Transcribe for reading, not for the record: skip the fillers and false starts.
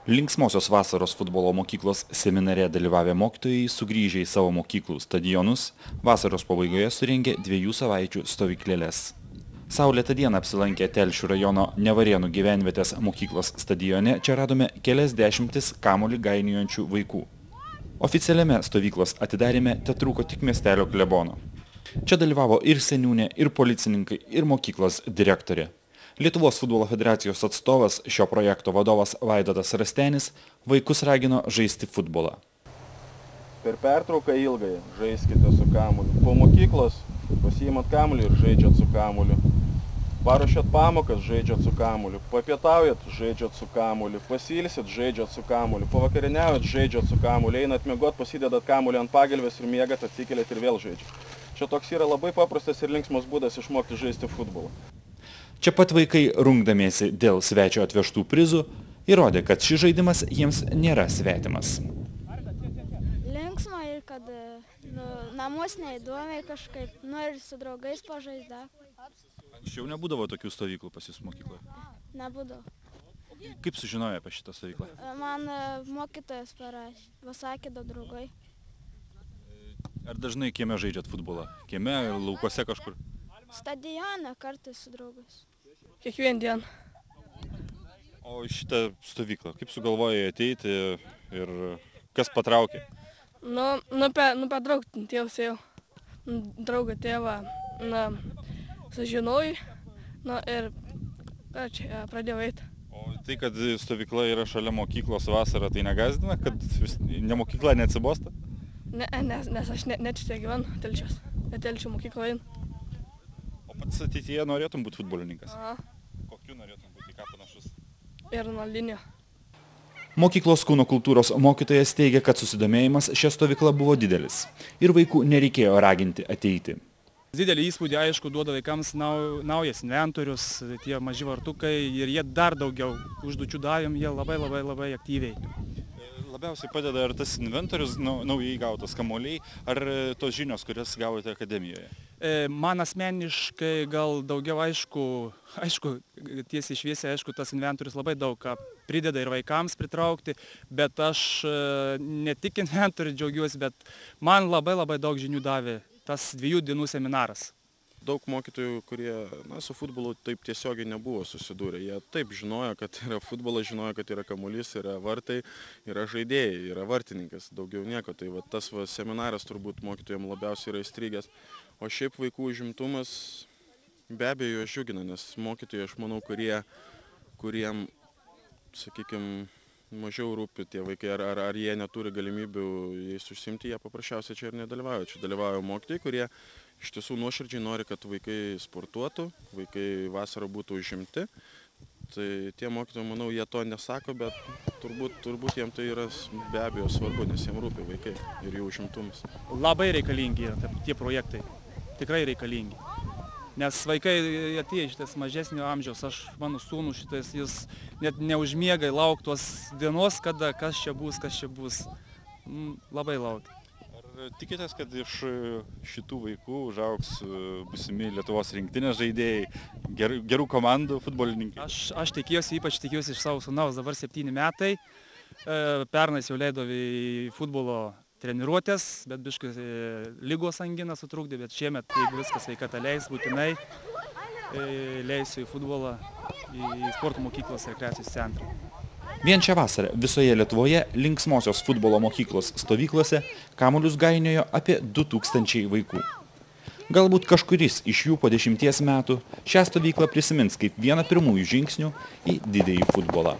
Linksmosios vasaros futbolo mokyklos seminare dalyvavę mokytojai sugrįžę į savo mokyklų stadionus vasaros pabaigoje surengė 2 savaičių stovyklėles. Saulėtą dieną apsilankę Telšių rajono Nevarėnų gyvenvietės mokyklos stadione čia radome kelias dešimtis kamuolį gainiojančių vaikų. Oficialiame stovyklos atidarime tetrūko tik miestelio klebono. Čia dalyvavo ir seniūnė, ir policininkai, ir mokyklos direktorė. Lietuvos futbolo federacijos atstovas, šio projekto vadovas Vaidotas Rastenis, vaikus ragino žaisti futbolą. Per pertrauką ilgai žaiskite su kamuoliu. Po mokyklos pasiimat kamuolį ir žaidžiat su kamuoliu. Paruošiat pamokas, žaidžiat su kamuoliu. Papietaujat, žaidžiat su kamuoliu. Pasilsit, žaidžiat su kamuoliu. Pavakarieniaujat, žaidžiat su kamuoliu. Einat miegot, pasidedat kamuolį ant pagalvės ir miegat, atsikeliat ir vėl žaidžiat. Čia toks yra labai paprastas ir linksmas būdas išmokti žaisti futbolą. Čia pat vaikai, rungdamiesi dėl svečio atvežtų prizų, įrodė, kad šis žaidimas jiems nėra svetimas. Linksma ir kad namus neįdomiai kažkaip, ir su draugais pažaisda. Anksčiau nebūdavo tokių stovyklų pas jūs mokykloje? Nebūdavo. Kaip sužinojo apie šitą stovyklą? Man mokytojas parašė, pasakė du draugai. Ar dažnai kieme žaidžiat futbolą? Kieme, laukuose kažkur? Stadione kartais su draugais. Kiekvieną dieną. O šitą stovyklą, kaip sugalvojai ateiti ir kas patraukė? Nu per draugą tėvas ėjo. Draugą tėvą sužinojai, ir čia pradėjau eiti. O tai, kad stovykla yra šalia mokyklos vasarą, tai negazdina, kad ne mokykla neatsibosta? Ne, nes aš ne čia gyvenu, Telšiuos. Telšių mokyklą einu. O pats ateityje norėtum būti futbolininkas? Aha. Kokiu norėtum būti, ką panašus? Ir Ronaldinho. Mokyklos kūno kultūros mokytojas teigia, kad susidomėjimas šią stovyklą buvo didelis ir vaikų nereikėjo raginti ateiti. Didelį įspūdį, aišku, duoda vaikams naujas inventorius, tie maži vartukai ir jie dar daugiau užduočių davėm, jie labai aktyviai. Labiausiai padeda ar tas inventorius, naujai gautas kamuoliai, ar tos žinios, kurias gavote akademijoje? Man asmeniškai gal daugiau aišku, tiesiai šviesiai, aišku, tas inventorius labai daug ką prideda ir vaikams pritraukti, bet aš ne tik inventorių džiaugiuosi, bet man labai daug žinių davė tas 2 dienų seminaras. Daug mokytojų, kurie su futbolu taip tiesiogiai nebuvo susidūrę. Jie taip žinojo, kad yra futbolas, žinojo, kad yra kamuolys, yra vartai, yra žaidėjai, yra vartininkas, daugiau nieko. Tai tas seminaras turbūt mokytojams labiausiai yra įstrigęs. O šiaip vaikų užimtumas be abejo juos džiugina, nes mokytojai, aš manau, kuriem, sakykime, mažiau rūpi tie vaikai, ar jie neturi galimybių jais užsiimti, jie paprasčiausiai čia ir nedalyvauja. Čia dalyvauja mokytojai, kurie iš tiesų nuoširdžiai nori, kad vaikai sportuotų, vaikai vasarą būtų užimti. Tai tie mokytojai, manau, jie to nesako, bet turbūt jiems tai yra be abejo svarbu, nes jiems rūpi vaikai ir jų užimtumas. Labai reikalingi yra tie projektai, tikrai reikalingi. Nes vaikai atėję šitas mažesnio amžiaus, mano sūnus šitas, jis net neužmiega laukti tos dienos, kada kas čia bus. Labai laukia. Ar tikitės, kad iš šitų vaikų užaugs būsimi Lietuvos rinktinės žaidėjai, gerų komandų futbolininkai? Aš ypač tikiuosi iš savo sūnaus, dabar 7 metai. Pernais jau leido į futbolo treniruotės, bet biškai lygos angina sutrukdė, bet šiemet, jeigu viskas sveikata leis, būtinai leisiu į futbolą, į sporto mokyklos rekreacijos centrą. Vien šią vasarą visoje Lietuvoje linksmosios futbolo mokyklos stovyklose kamuolius gainiojo apie 2000 vaikų. Galbūt kažkuris iš jų po 10 metų šią stovyklą prisimins kaip vieną pirmųjų žingsnių į didįjį futbolą.